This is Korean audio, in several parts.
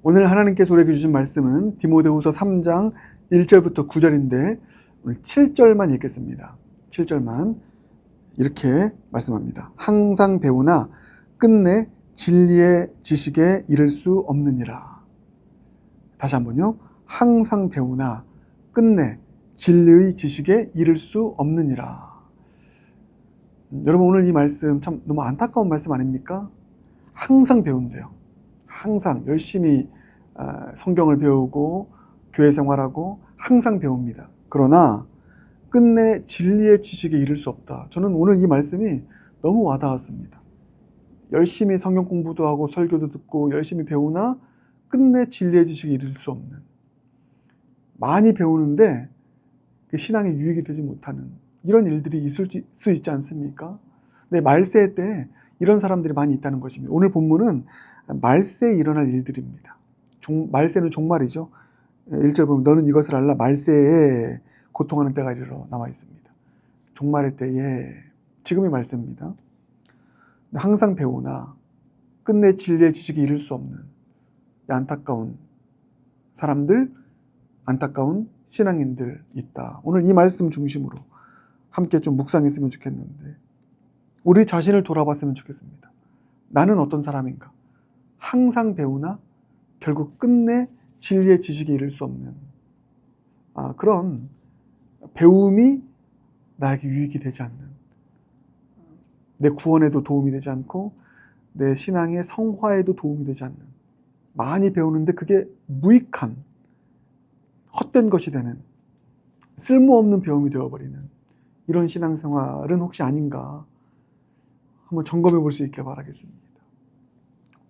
오늘 하나님께서 우리에게 주신 말씀은 디모데후서 3장 1절부터 9절인데 오늘 7절만 읽겠습니다. 7절만 이렇게 말씀합니다. 항상 배우나 끝내 진리의 지식에 이를 수 없느니라. 다시 한번요. 항상 배우나 끝내 진리의 지식에 이를 수 없느니라. 여러분, 오늘 이 말씀 참 너무 안타까운 말씀 아닙니까? 항상 배운대요. 항상 열심히 성경을 배우고 교회 생활하고 항상 배웁니다. 그러나 끝내 진리의 지식에 이를 수 없다. 저는 오늘 이 말씀이 너무 와닿았습니다. 열심히 성경 공부도 하고 설교도 듣고 열심히 배우나 끝내 진리의 지식에 이를 수 없는, 많이 배우는데 신앙에 유익이 되지 못하는 이런 일들이 있을 수 있지 않습니까? 네, 말세 때 이런 사람들이 많이 있다는 것입니다. 오늘 본문은 말세에 일어날 일들입니다. 말세는 종말이죠. 1절 보면 너는 이것을 알라, 말세에 고통하는 때가 이르러 나와 있습니다. 종말의 때에, 지금이 말세입니다. 항상 배우나 끝내 진리의 지식에 이를 수 없는 안타까운 사람들, 안타까운 신앙인들 있다. 오늘 이 말씀 중심으로 함께 좀 묵상했으면 좋겠는데, 우리 자신을 돌아봤으면 좋겠습니다. 나는 어떤 사람인가? 항상 배우나 결국 끝내 진리의 지식에 이를 수 없는 그런 배움이 나에게 유익이 되지 않는, 내 구원에도 도움이 되지 않고 내 신앙의 성화에도 도움이 되지 않는, 많이 배우는데 그게 무익한 헛된 것이 되는, 쓸모없는 배움이 되어버리는 이런 신앙생활은 혹시 아닌가 한번 점검해 볼 수 있길 바라겠습니다.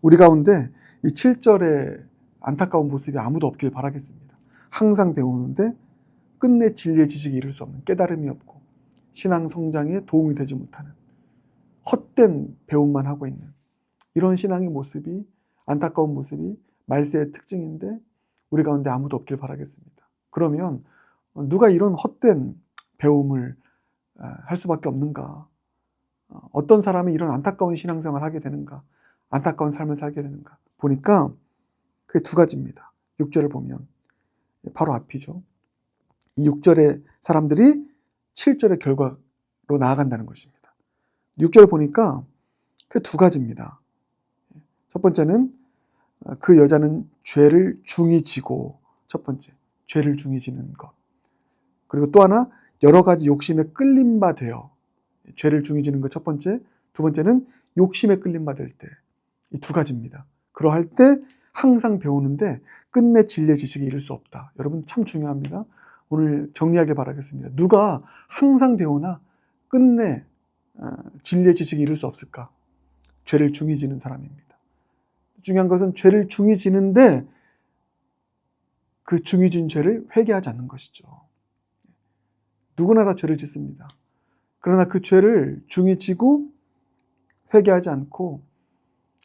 우리 가운데 이 7절의 안타까운 모습이 아무도 없길 바라겠습니다. 항상 배우는데 끝내 진리의 지식에 이를 수 없는, 깨달음이 없고 신앙 성장에 도움이 되지 못하는 헛된 배움만 하고 있는 이런 신앙의 모습이, 안타까운 모습이 말세의 특징인데 우리 가운데 아무도 없길 바라겠습니다. 그러면 누가 이런 헛된 배움을 할 수밖에 없는가? 어떤 사람이 이런 안타까운 신앙생활을 하게 되는가? 안타까운 삶을 살게 되는가? 보니까 그게 두 가지입니다. 6절을 보면 바로 앞이죠. 이 6절의 사람들이 7절의 결과로 나아간다는 것입니다. 6절 보니까 그 두 가지입니다. 첫 번째는 그 여자는 죄를 중히 지고, 첫 번째, 죄를 중히 지는 것. 그리고 또 하나, 여러 가지 욕심에 끌림 바 되어, 죄를 중히 지는 것 첫 번째, 두 번째는 욕심에 끌림 바 될 때. 이 두 가지입니다. 그러할 때 항상 배우는데 끝내 진리의 지식에 이를 수 없다. 여러분, 참 중요합니다. 오늘 정리하길 바라겠습니다. 누가 항상 배우나 끝내 진리의 지식에 이를 수 없을까? 죄를 중히 지는 사람입니다. 중요한 것은 죄를 중히 지는데 그 중히 진 죄를 회개하지 않는 것이죠. 누구나 다 죄를 짓습니다. 그러나 그 죄를 중히 지고 회개하지 않고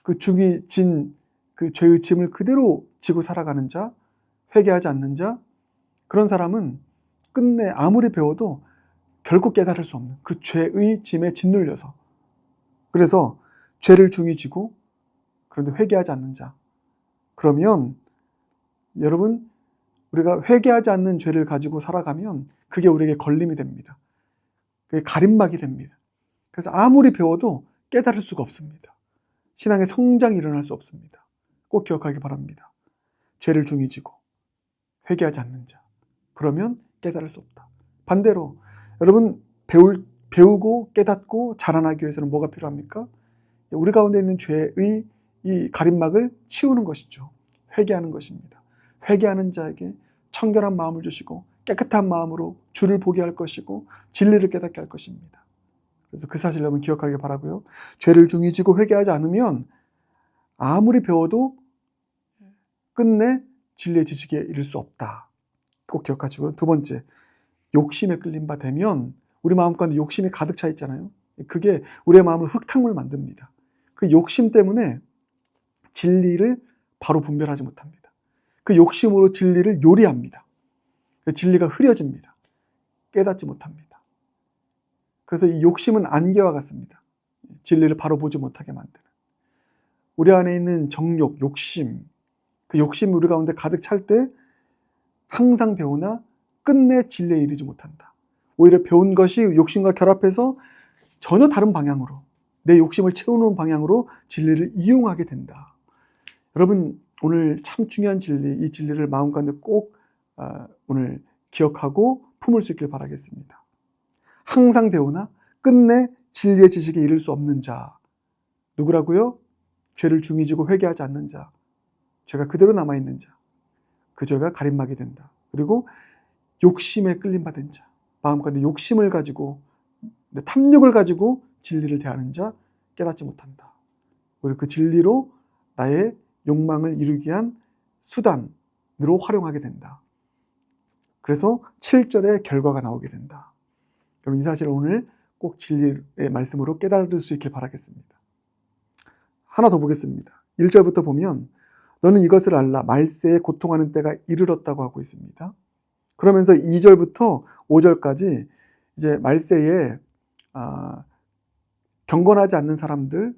그 중히 진 그 죄의 짐을 그대로 지고 살아가는 자, 회개하지 않는 자, 그런 사람은 끝내 아무리 배워도 결국 깨달을 수 없는 그 죄의 짐에 짓눌려서, 그래서 죄를 중히 지고 그런데 회개하지 않는 자, 그러면 여러분, 우리가 회개하지 않는 죄를 가지고 살아가면 그게 우리에게 걸림이 됩니다. 그게 가림막이 됩니다. 그래서 아무리 배워도 깨달을 수가 없습니다. 신앙의 성장이 일어날 수 없습니다. 꼭 기억하기 바랍니다. 죄를 중히 지고 회개하지 않는 자, 그러면 깨달을 수 없다. 반대로 여러분, 배우고 깨닫고 자라나기 위해서는 뭐가 필요합니까? 우리 가운데 있는 죄의 이 가림막을 치우는 것이죠. 회개하는 것입니다. 회개하는 자에게 청결한 마음을 주시고 깨끗한 마음으로 주를 보게 할 것이고 진리를 깨닫게 할 것입니다. 그래서 그 사실 여러분 기억하기 바라고요. 죄를 중히 지고 회개하지 않으면 아무리 배워도 끝내 진리의 지식에 이를 수 없다. 꼭 기억하시고요. 두 번째, 욕심에 끌림 바 되면, 우리 마음 가운데 욕심이 가득 차 있잖아요. 그게 우리의 마음을 흙탕물 만듭니다. 그 욕심 때문에 진리를 바로 분별하지 못합니다. 그 욕심으로 진리를 요리합니다. 그 진리가 흐려집니다. 깨닫지 못합니다. 그래서 이 욕심은 안개와 같습니다. 진리를 바로 보지 못하게 만드는. 우리 안에 있는 정욕, 욕심, 그 욕심이 우리 가운데 가득 찰 때 항상 배우나 끝내 진리에 이르지 못한다. 오히려 배운 것이 욕심과 결합해서 전혀 다른 방향으로, 내 욕심을 채우는 방향으로 진리를 이용하게 된다. 여러분, 오늘 참 중요한 진리, 이 진리를 마음 가운데 꼭 오늘 기억하고 품을 수 있길 바라겠습니다. 항상 배우나 끝내 진리의 지식에 이를 수 없는 자. 누구라고요? 죄를 중히 지고 회개하지 않는 자. 죄가 그대로 남아있는 자. 그 죄가 가림막이 된다. 그리고 욕심에 끌림받은 자. 마음 가운데 욕심을 가지고, 탐욕을 가지고 진리를 대하는 자 깨닫지 못한다. 오히려 그 진리로 나의 욕망을 이루기 위한 수단으로 활용하게 된다. 그래서 7절의 결과가 나오게 된다. 여러분, 이 사실을 오늘 꼭 진리의 말씀으로 깨달을 수 있길 바라겠습니다. 하나 더 보겠습니다. 1절부터 보면 너는 이것을 알라. 말세에 고통하는 때가 이르렀다고 하고 있습니다. 그러면서 2절부터 5절까지 이제 말세에 경건하지 않는 사람들,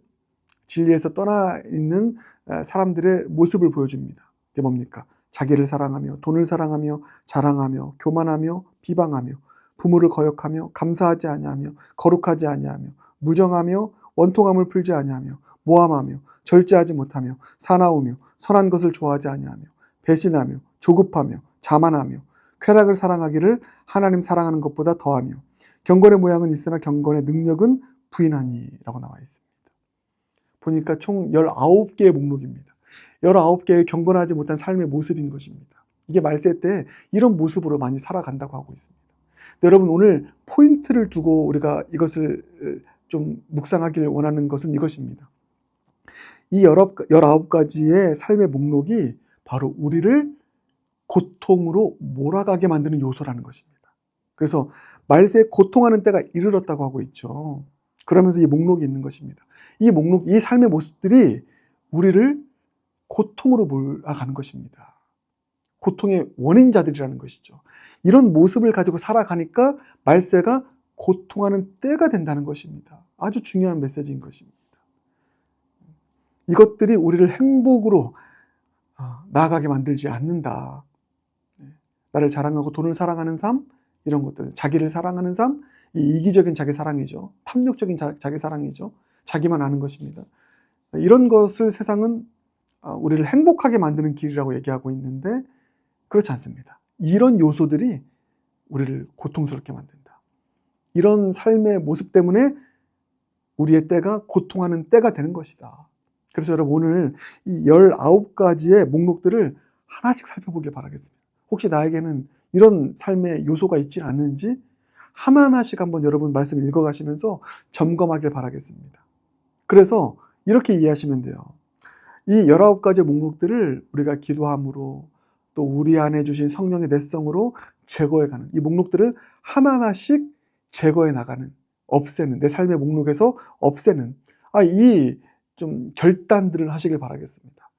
진리에서 떠나 있는 사람들의 모습을 보여줍니다. 이게 뭡니까? 자기를 사랑하며 돈을 사랑하며 자랑하며 교만하며 비방하며 부모를 거역하며 감사하지 아니하며 거룩하지 아니하며 무정하며 원통함을 풀지 아니하며 모함하며 절제하지 못하며 사나우며 선한 것을 좋아하지 아니하며 배신하며 조급하며 자만하며 쾌락을 사랑하기를 하나님 사랑하는 것보다 더하며 경건의 모양은 있으나 경건의 능력은 부인하니 라고 나와 있습니다. 보니까 총 19개의 목록입니다. 19개의 경건하지 못한 삶의 모습인 것입니다. 이게 말세 때 이런 모습으로 많이 살아간다고 하고 있습니다. 여러분, 오늘 포인트를 두고 우리가 이것을 좀 묵상하길 원하는 것은 이것입니다. 이 19가지의 삶의 목록이 바로 우리를 고통으로 몰아가게 만드는 요소라는 것입니다. 그래서 말세에 고통하는 때가 이르렀다고 하고 있죠. 그러면서 이 목록이 있는 것입니다. 이 목록, 이 삶의 모습들이 우리를 고통으로 몰아가는 것입니다. 고통의 원인자들이라는 것이죠. 이런 모습을 가지고 살아가니까 말세가 고통하는 때가 된다는 것입니다. 아주 중요한 메시지인 것입니다. 이것들이 우리를 행복으로 나아가게 만들지 않는다. 나를 자랑하고 돈을 사랑하는 삶, 이런 것들, 자기를 사랑하는 삶, 이기적인 자기 사랑이죠. 탐욕적인 자기 사랑이죠. 자기만 아는 것입니다. 이런 것을 세상은 우리를 행복하게 만드는 길이라고 얘기하고 있는데 그렇지 않습니다. 이런 요소들이 우리를 고통스럽게 만든다. 이런 삶의 모습 때문에 우리의 때가 고통하는 때가 되는 것이다. 그래서 여러분, 오늘 이 19가지의 목록들을 하나씩 살펴보길 바라겠습니다. 혹시 나에게는 이런 삶의 요소가 있지 않는지 하나하나씩 한번 여러분 말씀 읽어가시면서 점검하길 바라겠습니다. 그래서 이렇게 이해하시면 돼요. 이 19가지 목록들을 우리가 기도함으로 또 우리 안에 주신 성령의 내성으로 제거해가는, 이 목록들을 하나하나씩 제거해 나가는, 없애는, 내 삶의 목록에서 없애는 이 좀 결단들을 하시길 바라겠습니다.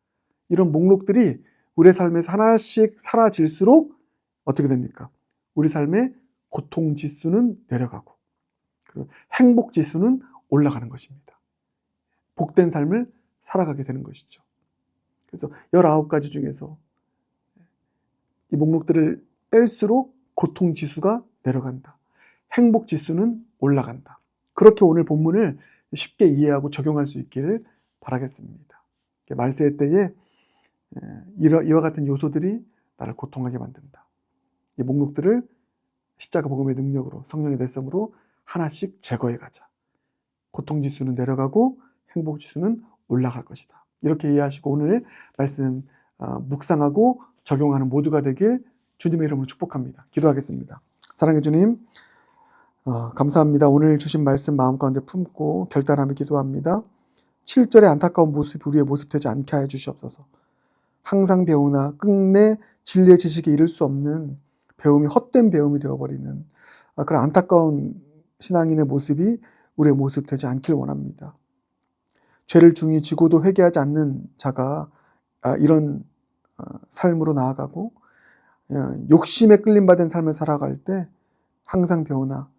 이런 목록들이 우리의 삶에서 하나씩 사라질수록 어떻게 됩니까? 우리 삶의 고통 지수는 내려가고 그리고 행복 지수는 올라가는 것입니다. 복된 삶을 살아가게 되는 것이죠. 그래서 19가지 중에서 이 목록들을 뺄수록 고통 지수가 내려간다. 행복 지수는 올라간다. 그렇게 오늘 본문을 쉽게 이해하고 적용할 수 있기를 바라겠습니다. 말세 때에 이와 같은 요소들이 나를 고통하게 만든다. 이 목록들을 십자가 복음의 능력으로, 성령의 내성으로 하나씩 제거해 가자. 고통 지수는 내려가고 행복 지수는 올라갈 것이다. 이렇게 이해하시고 오늘 말씀 묵상하고 적용하는 모두가 되길 주님의 이름으로 축복합니다. 기도하겠습니다. 사랑해 주님, 감사합니다. 오늘 주신 말씀 마음 가운데 품고 결단하며 기도합니다. 7절의 안타까운 모습이 우리의 모습 되지 않게 하여 주시옵소서. 항상 배우나 끝내 진리의 지식에 이를 수 없는 배움이 헛된 배움이 되어버리는 그런 안타까운 신앙인의 모습이 우리의 모습 되지 않길 원합니다. 죄를 중히 지고도 회개하지 않는 자가 이런 삶으로 나아가고 욕심에 끌림받은 삶을 살아갈 때 항상 배우나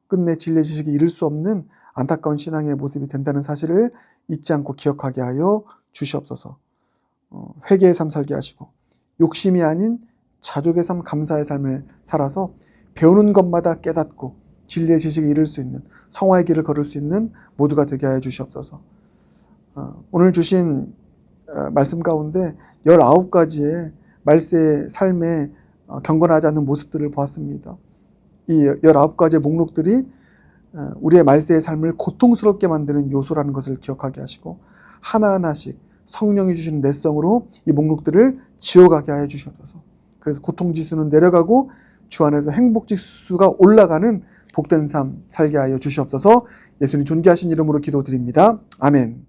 끝내 진리의 지식에 이를 수 없는 안타까운 신앙의 모습이 된다는 사실을 잊지 않고 기억하게 하여 주시옵소서. 회개의 삶 살게 하시고 욕심이 아닌 자족의 삶, 감사의 삶을 살아서 배우는 것마다 깨닫고 진리의 지식에 이를 수 있는 성화의 길을 걸을 수 있는 모두가 되게 하여 주시옵소서. 오늘 주신 말씀 가운데 19가지의 말세의 삶에 경건하지 않는 모습들을 보았습니다. 이 19가지의 목록들이 우리의 말세의 삶을 고통스럽게 만드는 요소라는 것을 기억하게 하시고 하나하나씩 성령이 주시는 내성으로 이 목록들을 지어가게 하여 주시옵소서. 그래서 고통지수는 내려가고 주 안에서 행복지수가 올라가는 복된 삶 살게 하여 주시옵소서. 예수님 존귀하신 이름으로 기도드립니다. 아멘.